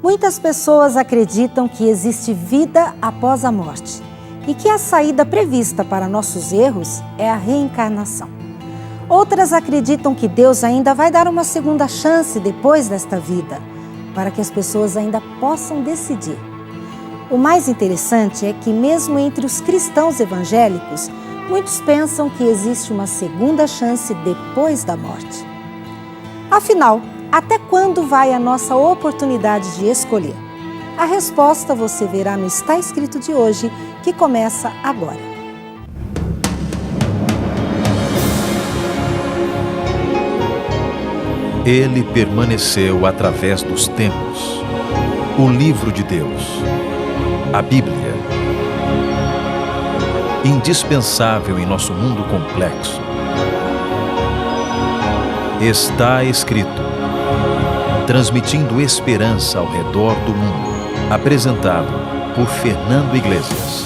Muitas pessoas acreditam que existe vida após a morte e que a saída prevista para nossos erros é a reencarnação. Outras acreditam que Deus ainda vai dar uma segunda chance depois desta vida, para que as pessoas ainda possam decidir. O mais interessante é que, mesmo entre os cristãos evangélicos, muitos pensam que existe uma segunda chance depois da morte. Afinal, até quando vai a nossa oportunidade de escolher? A resposta você verá no Está Escrito de hoje, que começa agora. Ele permaneceu através dos tempos. O livro de Deus, a Bíblia. Indispensável em nosso mundo complexo. Está escrito. Transmitindo esperança ao redor do mundo. Apresentado por Fernando Iglesias.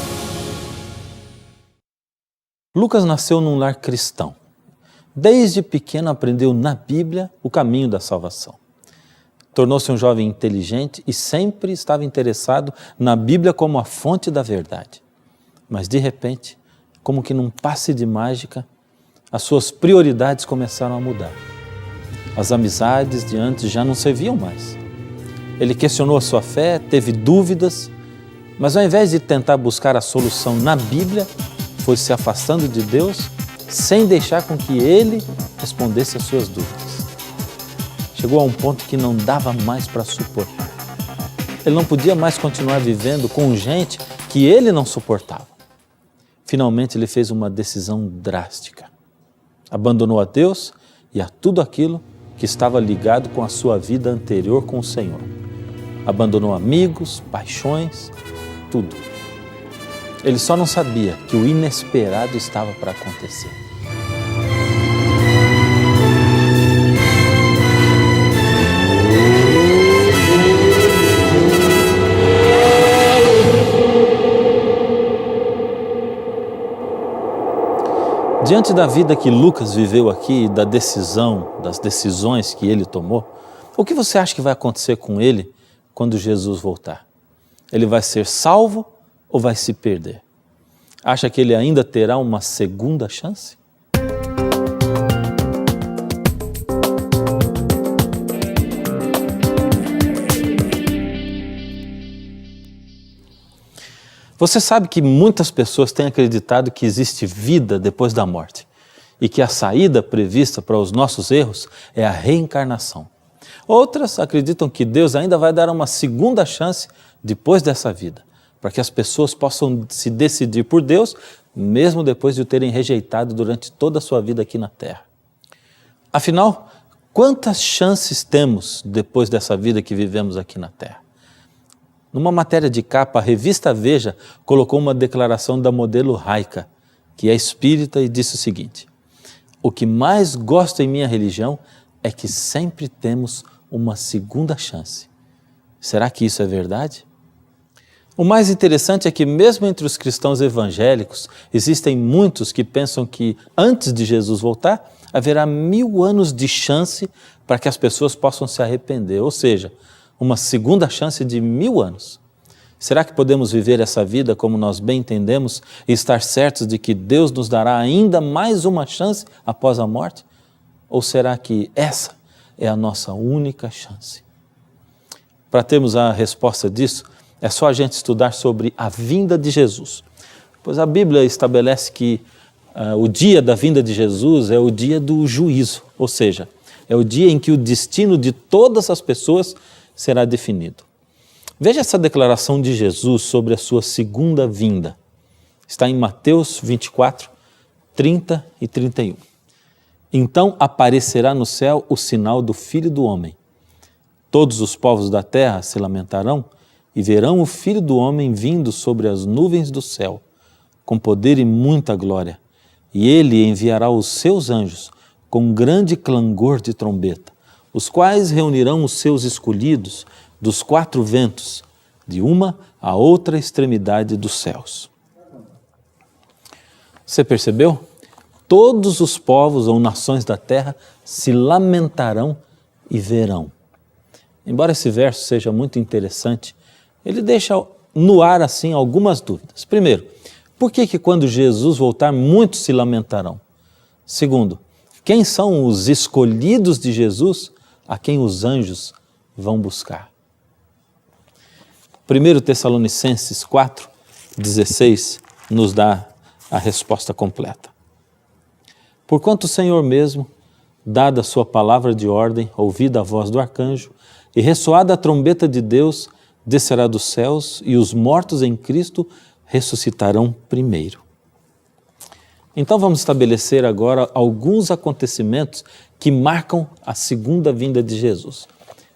Lucas nasceu num lar cristão. Desde pequeno aprendeu na Bíblia o caminho da salvação. Tornou-se um jovem inteligente e sempre estava interessado na Bíblia como a fonte da verdade. Mas de repente, como que num passe de mágica, as suas prioridades começaram a mudar. As amizades de antes já não serviam mais. Ele questionou a sua fé, teve dúvidas, mas ao invés de tentar buscar a solução na Bíblia, foi se afastando de Deus sem deixar com que Ele respondesse às suas dúvidas. Chegou a um ponto que não dava mais para suportar. Ele não podia mais continuar vivendo com gente que ele não suportava. Finalmente ele fez uma decisão drástica. Abandonou a Deus e a tudo aquilo que estava ligado com a sua vida anterior com o Senhor. Abandonou amigos, paixões, tudo. Ele só não sabia que o inesperado estava para acontecer. Diante da vida que Lucas viveu aqui e das decisões que ele tomou, o que você acha que vai acontecer com ele quando Jesus voltar? Ele vai ser salvo ou vai se perder? Acha que ele ainda terá uma segunda chance? Você sabe que muitas pessoas têm acreditado que existe vida depois da morte e que a saída prevista para os nossos erros é a reencarnação. Outras acreditam que Deus ainda vai dar uma segunda chance depois dessa vida, para que as pessoas possam se decidir por Deus, mesmo depois de o terem rejeitado durante toda a sua vida aqui na Terra. Afinal, quantas chances temos depois dessa vida que vivemos aqui na Terra? Numa matéria de capa, a revista Veja colocou uma declaração da modelo Raika, que é espírita, e disse o seguinte: o que mais gosto em minha religião é que sempre temos uma segunda chance. Será que isso é verdade? O mais interessante é que mesmo entre os cristãos evangélicos, existem muitos que pensam que antes de Jesus voltar, haverá 1000 anos de chance para que as pessoas possam se arrepender, ou seja, uma segunda chance de 1000 anos. Será que podemos viver essa vida como nós bem entendemos e estar certos de que Deus nos dará ainda mais uma chance após a morte? Ou será que essa é a nossa única chance? Para termos a resposta disso, é só a gente estudar sobre a vinda de Jesus. Pois a Bíblia estabelece que o dia da vinda de Jesus é o dia do juízo, ou seja, é o dia em que o destino de todas as pessoas será definido. Veja essa declaração de Jesus sobre a sua segunda vinda. Está em Mateus 24, 30 e 31. Então aparecerá no céu o sinal do Filho do Homem. Todos os povos da terra se lamentarão e verão o Filho do Homem vindo sobre as nuvens do céu, com poder e muita glória. E ele enviará os seus anjos com grande clangor de trombeta, os quais reunirão os seus escolhidos dos 4 ventos, de uma a outra extremidade dos céus. Você percebeu? Todos os povos ou nações da terra se lamentarão e verão. embora esse verso seja muito interessante, ele deixa no ar assim algumas dúvidas. Primeiro, por que quando Jesus voltar muitos se lamentarão? Segundo, quem são os escolhidos de Jesus a quem os anjos vão buscar? 1 Tessalonicenses 4:16 nos dá a resposta completa. Porquanto o Senhor mesmo, dada a sua palavra de ordem, ouvida a voz do arcanjo e ressoada a trombeta de Deus, descerá dos céus e os mortos em Cristo ressuscitarão primeiro. Então vamos estabelecer agora alguns acontecimentos que marcam a segunda vinda de Jesus.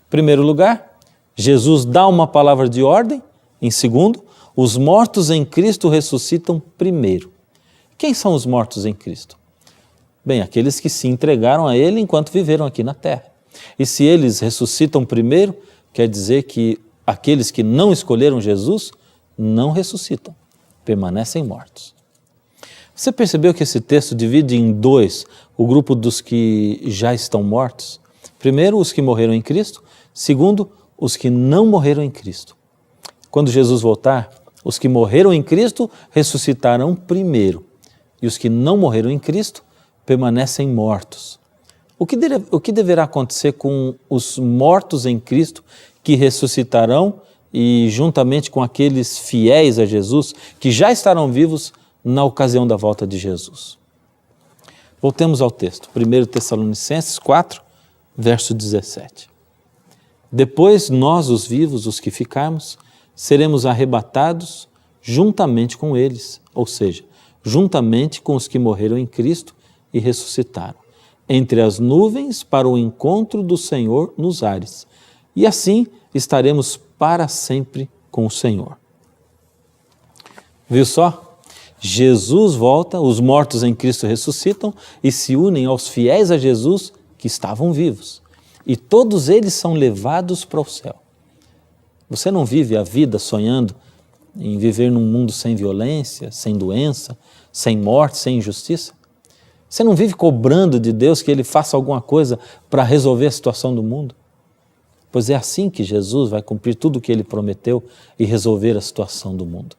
Em primeiro lugar, Jesus dá uma palavra de ordem. Em segundo, os mortos em Cristo ressuscitam primeiro. Quem são os mortos em Cristo? Bem, aqueles que se entregaram a Ele enquanto viveram aqui na terra. E se eles ressuscitam primeiro, quer dizer que aqueles que não escolheram Jesus não ressuscitam, permanecem mortos. Você percebeu que esse texto divide em dois o grupo dos que já estão mortos? Primeiro, os que morreram em Cristo. Segundo, os que não morreram em Cristo. Quando Jesus voltar, os que morreram em Cristo ressuscitarão primeiro. E os que não morreram em Cristo permanecem mortos. O que deverá acontecer com os mortos em Cristo que ressuscitarão e juntamente com aqueles fiéis a Jesus que já estarão vivos na ocasião da volta de Jesus? Voltemos ao texto, 1 Tessalonicenses 4, verso 17. Depois nós, os vivos, os que ficarmos, seremos arrebatados juntamente com eles, ou seja, juntamente com os que morreram em Cristo e ressuscitaram, entre as nuvens para o encontro do Senhor nos ares. E assim estaremos para sempre com o Senhor. Viu só? Jesus volta, os mortos em Cristo ressuscitam e se unem aos fiéis a Jesus que estavam vivos. E todos eles são levados para o céu. Você não vive a vida sonhando em viver num mundo sem violência, sem doença, sem morte, sem injustiça? Você não vive cobrando de Deus que Ele faça alguma coisa para resolver a situação do mundo? Pois é assim que Jesus vai cumprir tudo o que Ele prometeu e resolver a situação do mundo.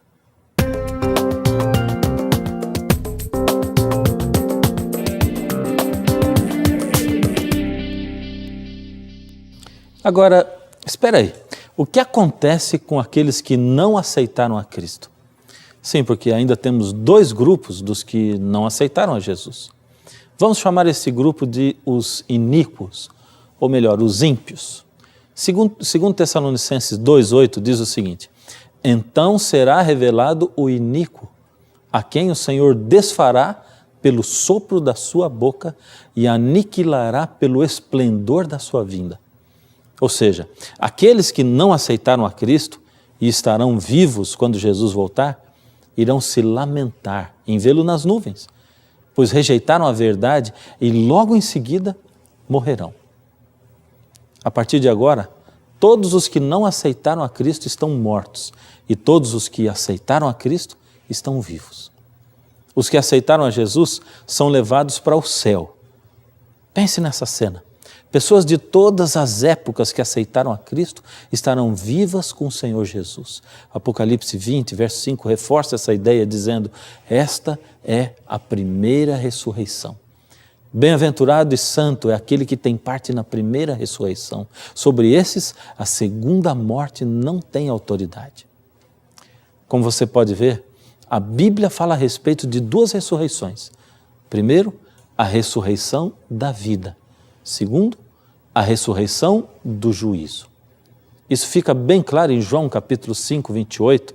Agora, espera aí, o que acontece com aqueles que não aceitaram a Cristo? Sim, porque ainda temos dois grupos dos que não aceitaram a Jesus. Vamos chamar esse grupo de os iníquos, ou melhor, os ímpios. Segundo Tessalonicenses 2,8 diz o seguinte: então será revelado o iníquo, a quem o Senhor desfará pelo sopro da sua boca e aniquilará pelo esplendor da sua vinda. Ou seja, aqueles que não aceitaram a Cristo e estarão vivos quando Jesus voltar, irão se lamentar em vê-lo nas nuvens, pois rejeitaram a verdade e logo em seguida morrerão. A partir de agora, todos os que não aceitaram a Cristo estão mortos e todos os que aceitaram a Cristo estão vivos. Os que aceitaram a Jesus são levados para o céu. Pense nessa cena. Pessoas de todas as épocas que aceitaram a Cristo estarão vivas com o Senhor Jesus. Apocalipse 20, verso 5, reforça essa ideia dizendo: esta é a primeira ressurreição. Bem-aventurado e santo é aquele que tem parte na primeira ressurreição. Sobre esses, a segunda morte não tem autoridade. Como você pode ver, a Bíblia fala a respeito de duas ressurreições. Primeiro, a ressurreição da vida. Segundo, a ressurreição do juízo. Isso fica bem claro em João capítulo 5, 28,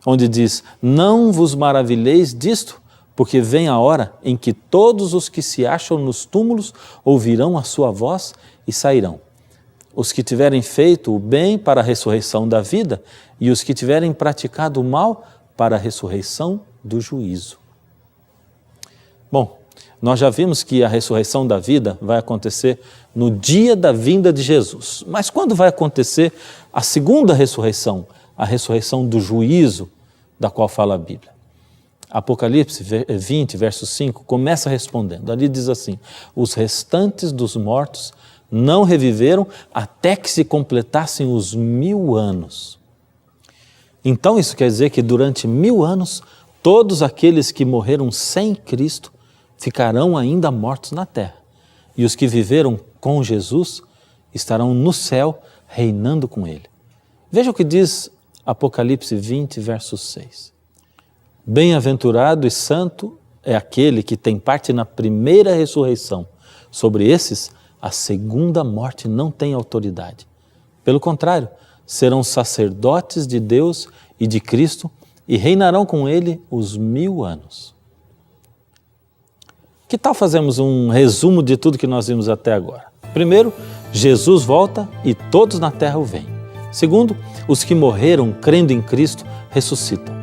onde diz: não vos maravilheis disto, porque vem a hora em que todos os que se acham nos túmulos ouvirão a sua voz e sairão. Os que tiverem feito o bem para a ressurreição da vida e os que tiverem praticado o mal para a ressurreição do juízo. Bom, nós já vimos que a ressurreição da vida vai acontecer no dia da vinda de Jesus. Mas quando vai acontecer a segunda ressurreição, a ressurreição do juízo, da qual fala a Bíblia? Apocalipse 20, verso 5, começa respondendo. Ali diz assim: os restantes dos mortos não reviveram até que se completassem os 1000 anos. Então isso quer dizer que durante 1000 anos, todos aqueles que morreram sem Cristo ficarão ainda mortos na terra. E os que viveram com Jesus estarão no céu reinando com Ele. Veja o que diz Apocalipse 20, verso 6. Bem-aventurado e santo é aquele que tem parte na primeira ressurreição. Sobre esses, a segunda morte não tem autoridade. Pelo contrário, serão sacerdotes de Deus e de Cristo e reinarão com Ele os 1000 anos. Que tal fazermos um resumo de tudo que nós vimos até agora? Primeiro, Jesus volta e todos na terra o veem. Segundo, os que morreram crendo em Cristo ressuscitam.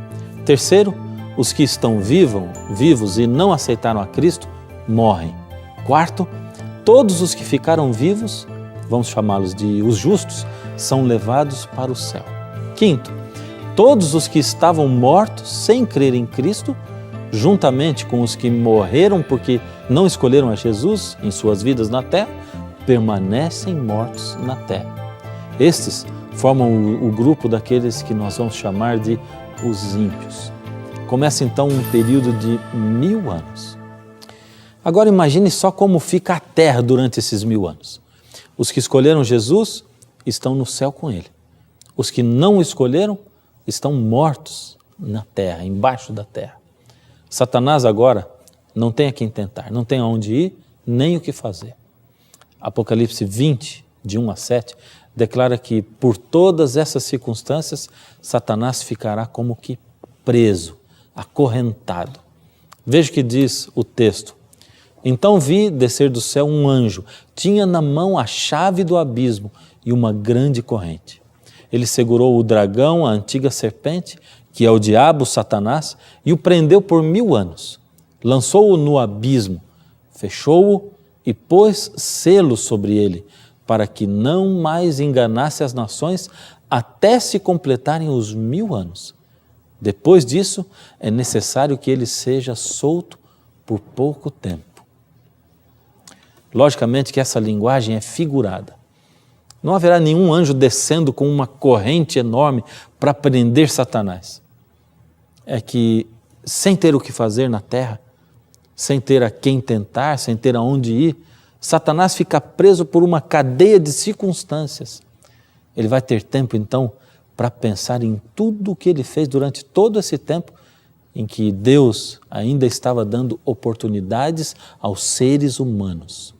Terceiro, os que estão vivos e não aceitaram a Cristo morrem. Quarto, todos os que ficaram vivos, vamos chamá-los de os justos, são levados para o céu. Quinto, todos os que estavam mortos sem crer em Cristo, juntamente com os que morreram porque não escolheram a Jesus em suas vidas na terra, permanecem mortos na terra. Estes formam o grupo daqueles que nós vamos chamar de os ímpios. Começa então um período de 1000 anos. Agora imagine só como fica a terra durante esses 1000 anos. Os que escolheram Jesus estão no céu com Ele. Os que não o escolheram estão mortos na terra, embaixo da terra. Satanás agora não tem a quem tentar, não tem aonde ir, nem o que fazer. Apocalipse 20, de 1 a 7, declara que por todas essas circunstâncias, Satanás ficará como que preso, acorrentado. Veja o que diz o texto. Então vi descer do céu um anjo, tinha na mão a chave do abismo e uma grande corrente. Ele segurou o dragão, a antiga serpente, que é o diabo, Satanás, e o prendeu por 1000 anos. Lançou-o no abismo, fechou-o e pôs selo sobre ele, para que não mais enganasse as nações até se completarem os 1000 anos. Depois disso, é necessário que ele seja solto por pouco tempo. Logicamente que essa linguagem é figurada. Não haverá nenhum anjo descendo com uma corrente enorme para prender Satanás. É que, sem ter o que fazer na terra, sem ter a quem tentar, sem ter aonde ir, Satanás fica preso por uma cadeia de circunstâncias. Ele vai ter tempo, então, para pensar em tudo o que ele fez durante todo esse tempo em que Deus ainda estava dando oportunidades aos seres humanos.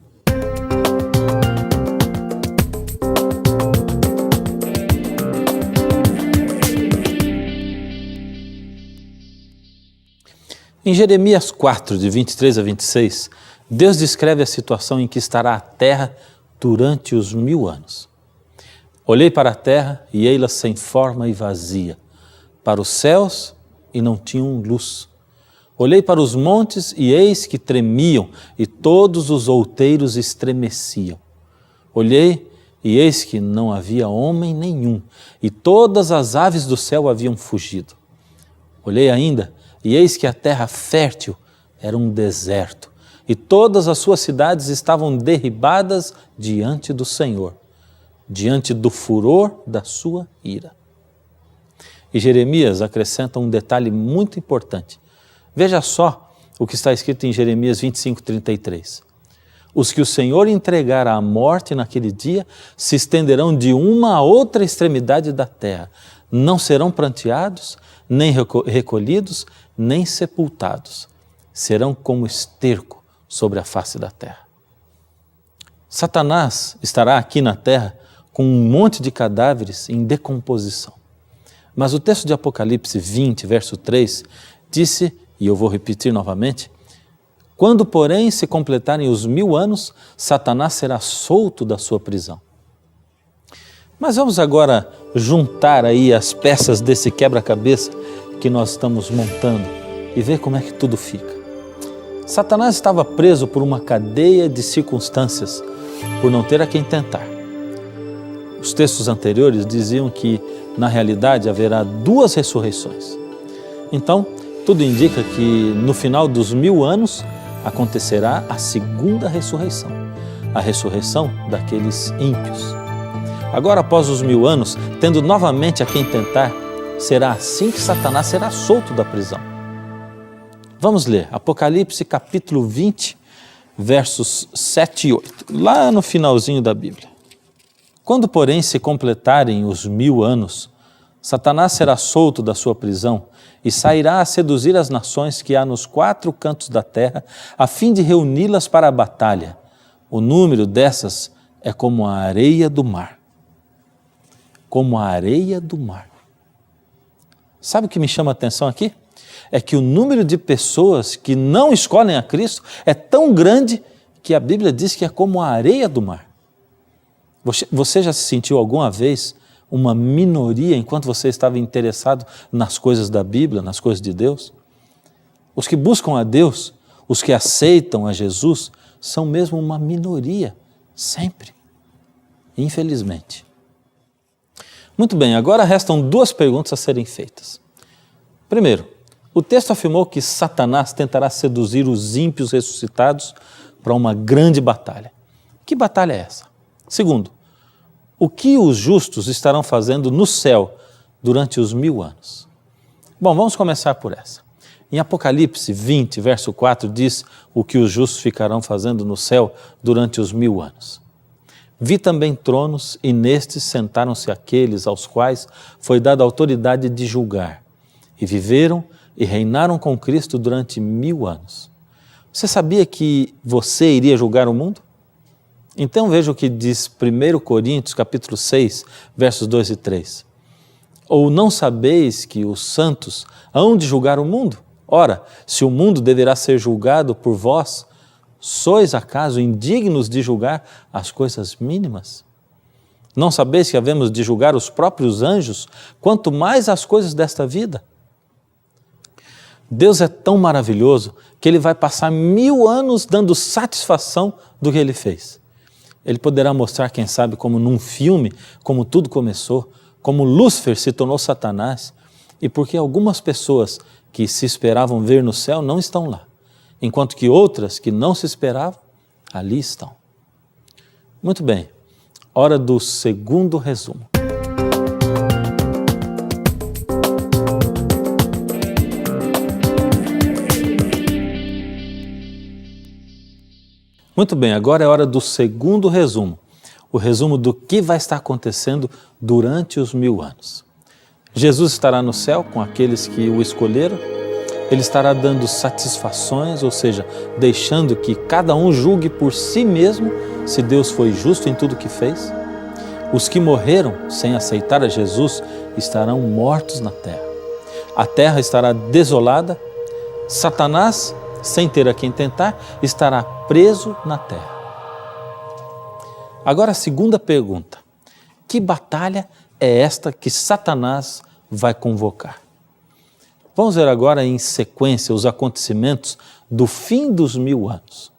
Em Jeremias 4, de 23 a 26, Deus descreve a situação em que estará a terra durante os 1000 anos. Olhei para a terra e ei-la sem forma e vazia, para os céus e não tinham luz. Olhei para os montes e eis que tremiam e todos os outeiros estremeciam. Olhei e eis que não havia homem nenhum e todas as aves do céu haviam fugido. Olhei ainda e eis que a terra fértil era um deserto e todas as suas cidades estavam derribadas diante do Senhor, diante do furor da sua ira. E Jeremias acrescenta um detalhe muito importante. Veja só o que está escrito em Jeremias 25, 33. Os que o Senhor entregar à morte naquele dia se estenderão de uma a outra extremidade da terra. Não serão pranteados, nem recolhidos, nem sepultados. Serão como esterco sobre a face da terra. Satanás estará aqui na terra com um monte de cadáveres em decomposição. Mas o texto de Apocalipse 20, verso 3, disse, e eu vou repetir novamente, quando, porém, se completarem os 1000 anos, Satanás será solto da sua prisão. Mas vamos agora juntar aí as peças desse quebra-cabeça que nós estamos montando e ver como é que tudo fica. Satanás estava preso por uma cadeia de circunstâncias, por não ter a quem tentar. Os textos anteriores diziam que, na realidade, haverá 2 ressurreições. Então, tudo indica que no final dos 1000 anos acontecerá a segunda ressurreição. a ressurreição daqueles ímpios. Agora, após os 1000 anos, tendo novamente a quem tentar, será assim que Satanás será solto da prisão. Vamos ler Apocalipse capítulo 20, versos 7 e 8, lá no finalzinho da Bíblia. Quando, porém, se completarem os 1000 anos, Satanás será solto da sua prisão e sairá a seduzir as nações que há nos 4 cantos da terra, a fim de reuni-las para a batalha. O número dessas é como a areia do mar. Como a areia do mar. Sabe o que me chama a atenção aqui? É que o número de pessoas que não escolhem a Cristo é tão grande que a Bíblia diz que é como a areia do mar. Você já se sentiu alguma vez uma minoria enquanto você estava interessado nas coisas da Bíblia, nas coisas de Deus? Os que buscam a Deus, os que aceitam a Jesus, são mesmo uma minoria, sempre, infelizmente. Muito bem, agora restam 2 perguntas a serem feitas. Primeiro, o texto afirmou que Satanás tentará seduzir os ímpios ressuscitados para uma grande batalha. Que batalha é essa? Segundo, o que os justos estarão fazendo no céu durante os 1000 anos? Bom, vamos começar por essa. Em Apocalipse 20, verso 4, diz o que os justos ficarão fazendo no céu durante os 1000 anos. Vi também tronos e nestes sentaram-se aqueles aos quais foi dada a autoridade de julgar. E viveram e reinaram com Cristo durante 1000 anos. Você sabia que você iria julgar o mundo? Então veja o que diz 1 Coríntios capítulo 6, versos 2 e 3. Ou não sabeis que os santos hão de julgar o mundo? Ora, se o mundo deverá ser julgado por vós, sois acaso indignos de julgar as coisas mínimas? Não sabeis que havemos de julgar os próprios anjos, quanto mais as coisas desta vida? Deus é tão maravilhoso que Ele vai passar 1000 anos dando satisfação do que Ele fez. Ele poderá mostrar, quem sabe, como num filme, como tudo começou, como Lúcifer se tornou Satanás, e porque algumas pessoas que se esperavam ver no céu não estão lá, enquanto que outras que não se esperavam, ali estão. Muito bem, hora do segundo resumo. Muito bem, agora é hora do segundo resumo, o resumo do que vai estar acontecendo durante os 1000 anos. Jesus estará no céu com aqueles que o escolheram, Ele estará dando satisfações, ou seja, deixando que cada um julgue por si mesmo se Deus foi justo em tudo que fez. Os que morreram sem aceitar a Jesus estarão mortos na terra. A terra estará desolada, Satanás, sem ter a quem tentar, estará preso na terra. Agora a segunda pergunta: que batalha é esta que Satanás vai convocar? Vamos ver agora em sequência os acontecimentos do fim dos 1000 anos.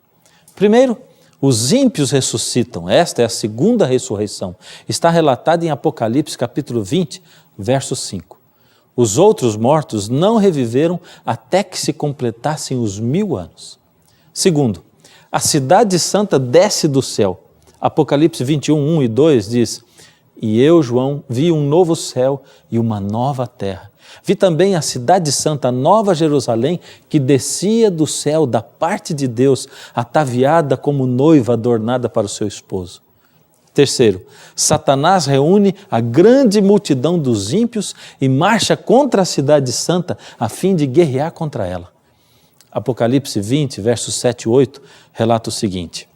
Primeiro, os ímpios ressuscitam. Esta é a segunda ressurreição. Está relatada em Apocalipse capítulo 20, verso 5. Os outros mortos não reviveram até que se completassem os 1000 anos. Segundo, a cidade santa desce do céu. Apocalipse 21, 1 e 2 diz: E eu, João, vi um novo céu e uma nova terra. Vi também a cidade santa, a Nova Jerusalém, que descia do céu da parte de Deus, ataviada como noiva adornada para o seu esposo. Terceiro, Satanás reúne a grande multidão dos ímpios e marcha contra a cidade santa a fim de guerrear contra ela. Apocalipse 20, versos 7 e 8, relata o seguinte: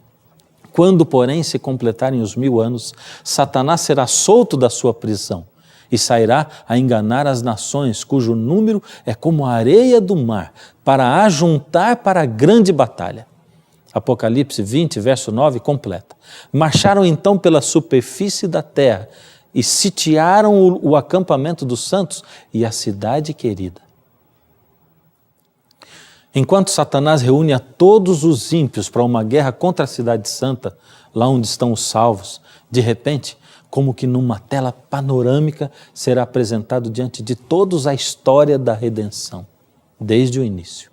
Quando, porém, se completarem os 1000 anos, Satanás será solto da sua prisão e sairá a enganar as nações, cujo número é como a areia do mar, para ajuntar para a grande batalha. Apocalipse 20, verso 9, completa. Marcharam então pela superfície da terra e sitiaram o acampamento dos santos e a cidade querida. Enquanto Satanás reúne a todos os ímpios para uma guerra contra a cidade santa, lá onde estão os salvos, de repente, como que numa tela panorâmica, será apresentado diante de todos a história da redenção, desde o início.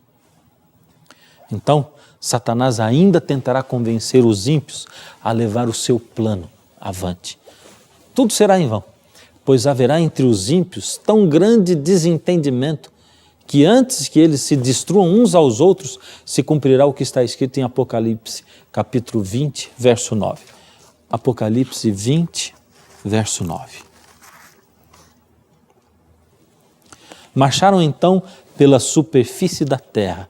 Então, Satanás ainda tentará convencer os ímpios a levar o seu plano avante. Tudo será em vão, pois haverá entre os ímpios tão grande desentendimento que antes que eles se destruam uns aos outros, se cumprirá o que está escrito em Apocalipse, capítulo 20, verso 9. Apocalipse 20, verso 9. Marcharam então pela superfície da terra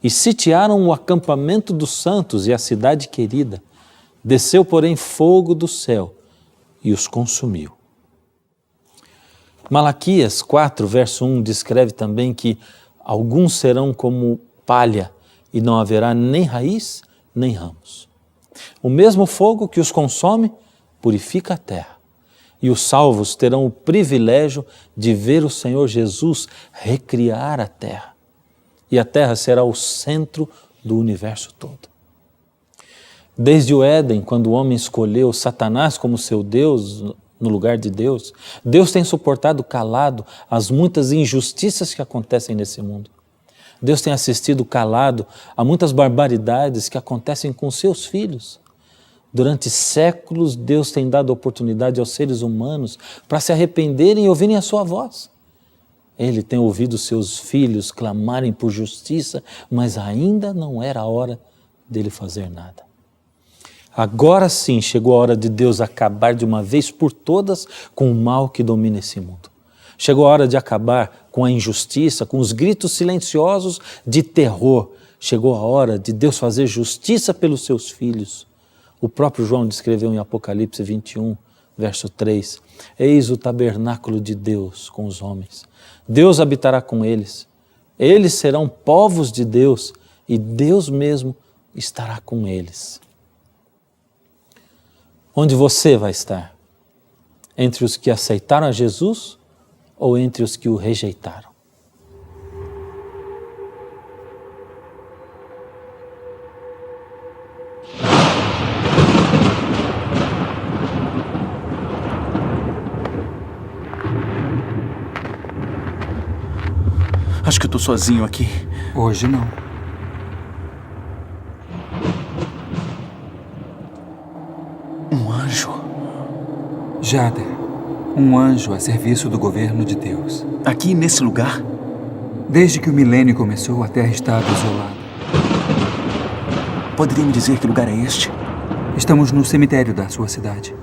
e sitiaram o acampamento dos santos e a cidade querida. Desceu, porém, fogo do céu e os consumiu. Malaquias 4, verso 1, descreve também que alguns serão como palha e não haverá nem raiz nem ramos. O mesmo fogo que os consome purifica a terra. E os salvos terão o privilégio de ver o Senhor Jesus recriar a terra. E a terra será o centro do universo todo. Desde o Éden, quando o homem escolheu Satanás como seu Deus no lugar de Deus, Deus tem suportado calado as muitas injustiças que acontecem nesse mundo. Deus tem assistido calado a muitas barbaridades que acontecem com seus filhos. Durante séculos, Deus tem dado oportunidade aos seres humanos para se arrependerem e ouvirem a sua voz. Ele tem ouvido seus filhos clamarem por justiça, mas ainda não era a hora dele fazer nada. Agora sim chegou a hora de Deus acabar de uma vez por todas com o mal que domina esse mundo. Chegou a hora de acabar com a injustiça, com os gritos silenciosos de terror. Chegou a hora de Deus fazer justiça pelos seus filhos. O próprio João descreveu em Apocalipse 21, verso 3, eis o tabernáculo de Deus com os homens. Deus habitará com eles. Eles serão povos de Deus e Deus mesmo estará com eles. Onde você vai estar? Entre os que aceitaram a Jesus ou entre os que o rejeitaram? Acho que eu tô sozinho aqui. Hoje não. Um anjo? Jader, um anjo a serviço do governo de Deus. Aqui nesse lugar? Desde que o milênio começou, a Terra estava isolada. Poderia me dizer que lugar é este? Estamos no cemitério da sua cidade.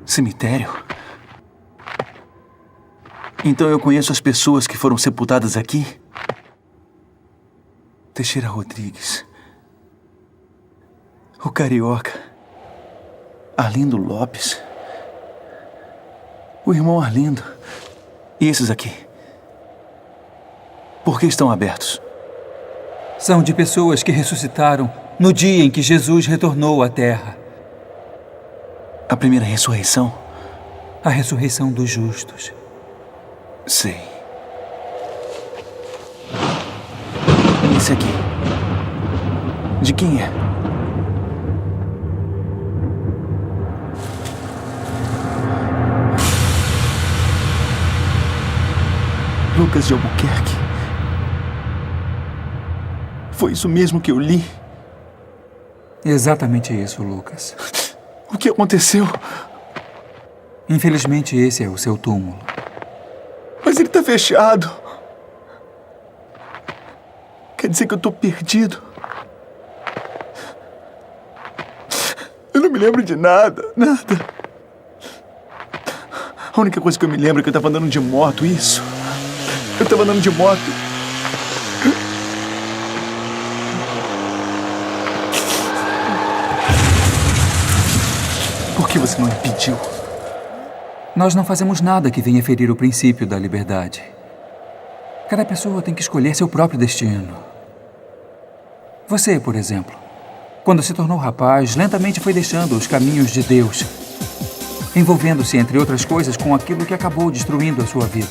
Cemitério? Então eu conheço as pessoas que foram sepultadas aqui? Teixeira Rodrigues. O Carioca. Arlindo Lopes. O irmão Arlindo. E esses aqui? Por que estão abertos? São de pessoas que ressuscitaram no dia em que Jesus retornou à Terra. A primeira ressurreição? A ressurreição dos justos. Sei. Esse aqui. De quem é? Lucas de Albuquerque. Foi isso mesmo que eu li? Exatamente isso, Lucas. O que aconteceu? Infelizmente, esse é o seu túmulo. Mas ele tá fechado. Quer dizer que eu tô perdido. Eu não me lembro de nada. A única coisa que eu me lembro é que eu tava andando de moto, isso. Eu tava andando de moto. Por que você não me pediu? Nós não fazemos nada que venha ferir o princípio da liberdade. Cada pessoa tem que escolher seu próprio destino. Você, por exemplo, quando se tornou rapaz, lentamente foi deixando os caminhos de Deus, envolvendo-se, entre outras coisas, com aquilo que acabou destruindo a sua vida.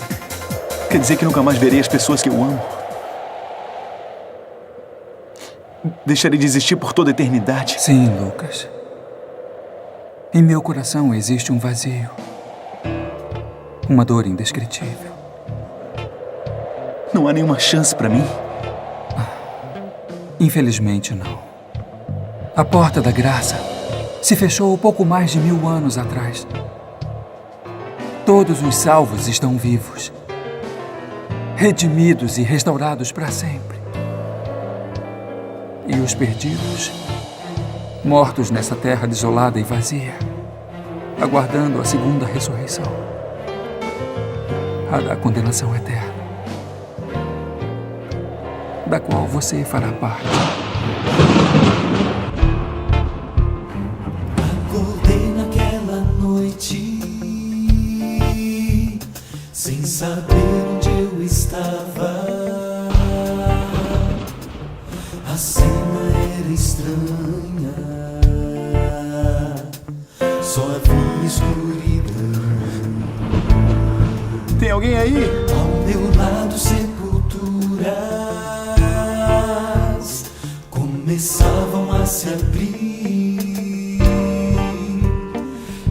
Quer dizer que nunca mais verei as pessoas que eu amo? Deixarei de existir por toda a eternidade? Sim, Lucas. Em meu coração existe um vazio. Uma dor indescritível. Não há nenhuma chance pra mim? Infelizmente, não. A porta da graça se fechou pouco mais de 1000 anos atrás. Todos os salvos estão vivos, redimidos e restaurados para sempre. E os perdidos, mortos nessa terra desolada e vazia, aguardando a segunda ressurreição, a da condenação eterna, da qual você fará parte. Acordei naquela noite, sem saber onde eu estava. A cena era estranha, só havia escuridão. Tem alguém aí? Ao meu lado, sepulturas começavam a se abrir.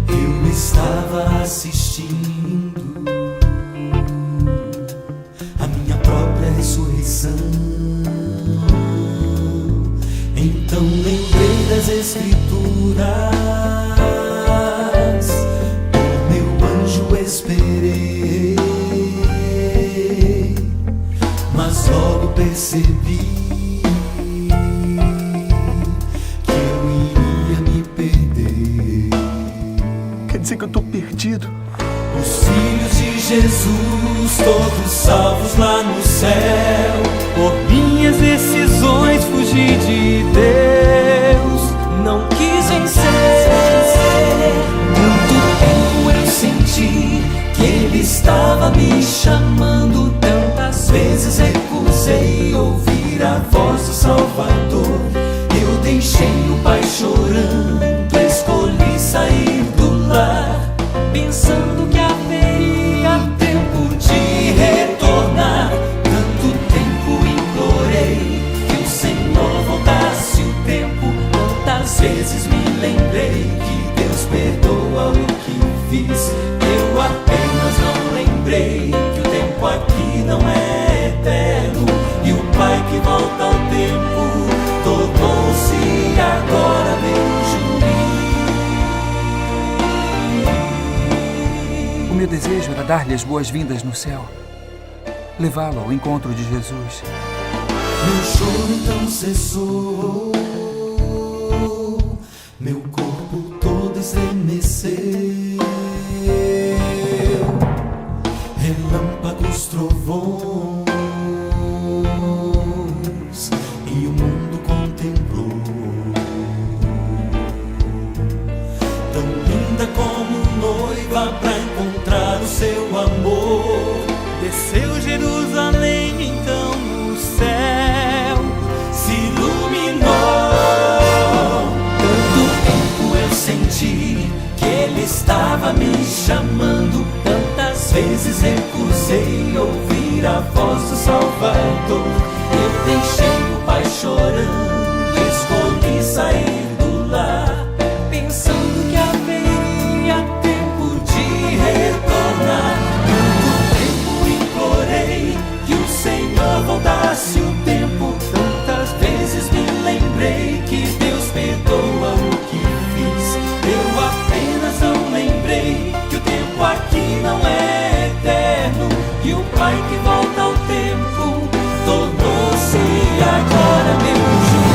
Eu estava assistindo a minha própria ressurreição. Então lembrei das Escrituras, por meu anjo esperei, mas logo percebi que eu iria me perder. Quer dizer que eu tô perdido? Os filhos de Jesus, todos salvos lá no céu. Por minhas decisões fugi de Deus, não quis vencer. Muito tempo eu senti que Ele estava me chamando. Tantas vezes recusei ouvir a voz do Salvador. Eu deixei o Pai chorando, escolhi sair do lar, pensando que haveria tempo de retornar. Tanto tempo implorei que o Senhor voltasse o tempo. Quantas vezes me lembrei que Deus perdoa o que fiz. Eu apenas não lembrei que o tempo aqui não é eterno. E o Pai que volta ao tempo tornou-se agora meu juiz. O meu desejo era dar-lhe as boas-vindas no céu, levá-lo ao encontro de Jesus. Meu choro então cessou, meu corpo todo estremeceu. Relâmpagos, trovões, e o mundo contemplou. Tão linda como noiva pra encontrar o seu amor. Desceu Jerusalém então no céu, se iluminou. Tanto tempo eu senti que Ele estava me chamando. Tantas vezes recusei ouvir a voz do Salvador. Eu deixei o Pai chorando, escolhi sair do lar, pensando que haveria tempo de retornar. Tanto tempo implorei que o Senhor voltasse o tempo. Tantas vezes me lembrei que Deus perdoa o que fiz. Eu apenas não lembrei que o tempo aqui não é eterno. E o Pai que volta ao tempo tornou-se agora meu juiz.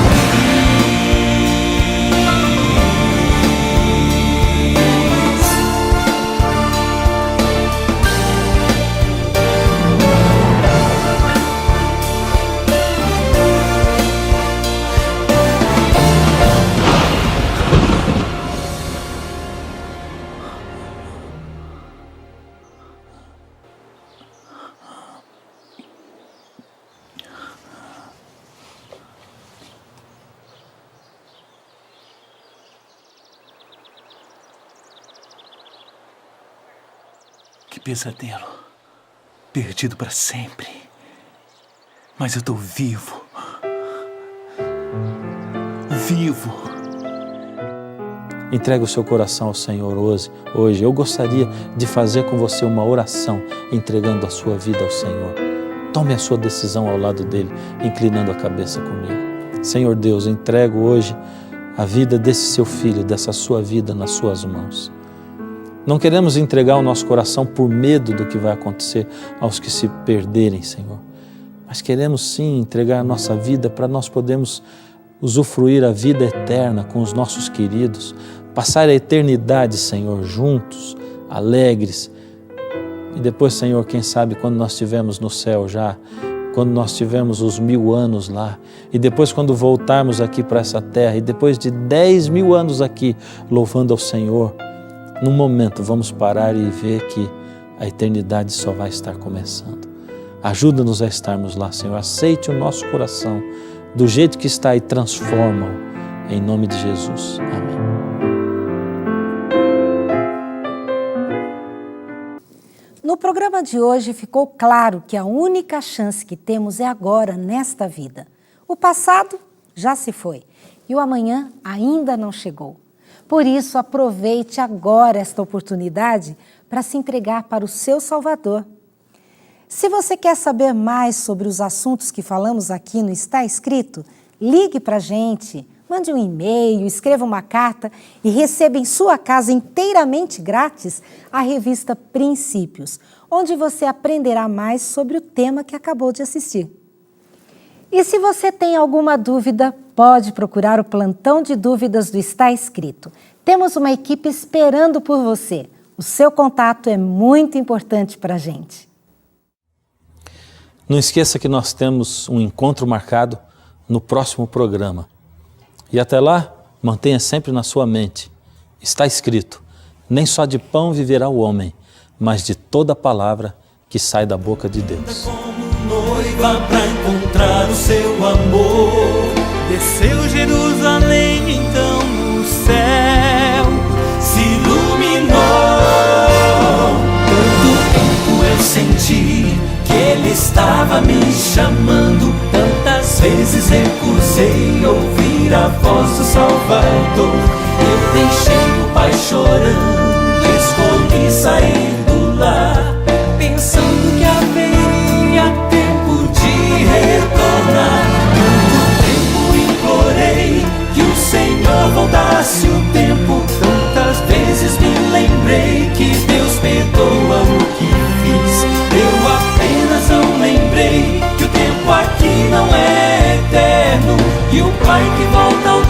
Que pesadelo. Perdido para sempre. Mas eu tô vivo. Vivo. Entregue o seu coração ao Senhor hoje. Eu gostaria de fazer com você uma oração, entregando a sua vida ao Senhor. Tome a sua decisão ao lado dele, inclinando a cabeça comigo. Senhor Deus, entrego hoje a vida desse seu filho, dessa sua vida nas suas mãos. Não queremos entregar o nosso coração por medo do que vai acontecer aos que se perderem, Senhor. Mas queremos sim entregar a nossa vida para nós podermos usufruir a vida eterna com os nossos queridos, passar a eternidade, Senhor, juntos, alegres. E depois, Senhor, quem sabe quando nós estivermos no céu já, quando nós tivermos os 1000 anos lá, e depois quando voltarmos aqui para essa terra, e depois de 10.000 anos aqui, louvando ao Senhor, num momento vamos parar e ver que a eternidade só vai estar começando. Ajuda-nos a estarmos lá, Senhor. Aceite o nosso coração do jeito que está e transforma-o. Em nome de Jesus. Amém. No programa de hoje ficou claro que a única chance que temos é agora, nesta vida. O passado já se foi e o amanhã ainda não chegou. Por isso, aproveite agora esta oportunidade para se entregar para o seu Salvador. Se você quer saber mais sobre os assuntos que falamos aqui no Está Escrito, ligue para a gente, mande um e-mail, escreva uma carta e receba em sua casa inteiramente grátis a revista Princípios, onde você aprenderá mais sobre o tema que acabou de assistir. E se você tem alguma dúvida, pode procurar o plantão de dúvidas do Está Escrito. Temos uma equipe esperando por você. O seu contato é muito importante para a gente. Não esqueça que nós temos um encontro marcado no próximo programa. E até lá, mantenha sempre na sua mente. Está escrito, nem só de pão viverá o homem, mas de toda palavra que sai da boca de Deus. Como noiva pra encontrar o seu amor, desceu Jerusalém então no céu, se iluminou. Tanto tempo eu senti que Ele estava me chamando, tantas vezes recusei ouvir a voz do Salvador. Eu deixei o Pai chorando, escolhi sair do lar, pensando que haveria tempo de retornar. Tanto tempo implorei que o Senhor voltasse o tempo, tantas vezes me lembrei que Deus perdoa o que fiz. Eu apenas não lembrei que o tempo aqui não é eterno, e o Pai que volta ao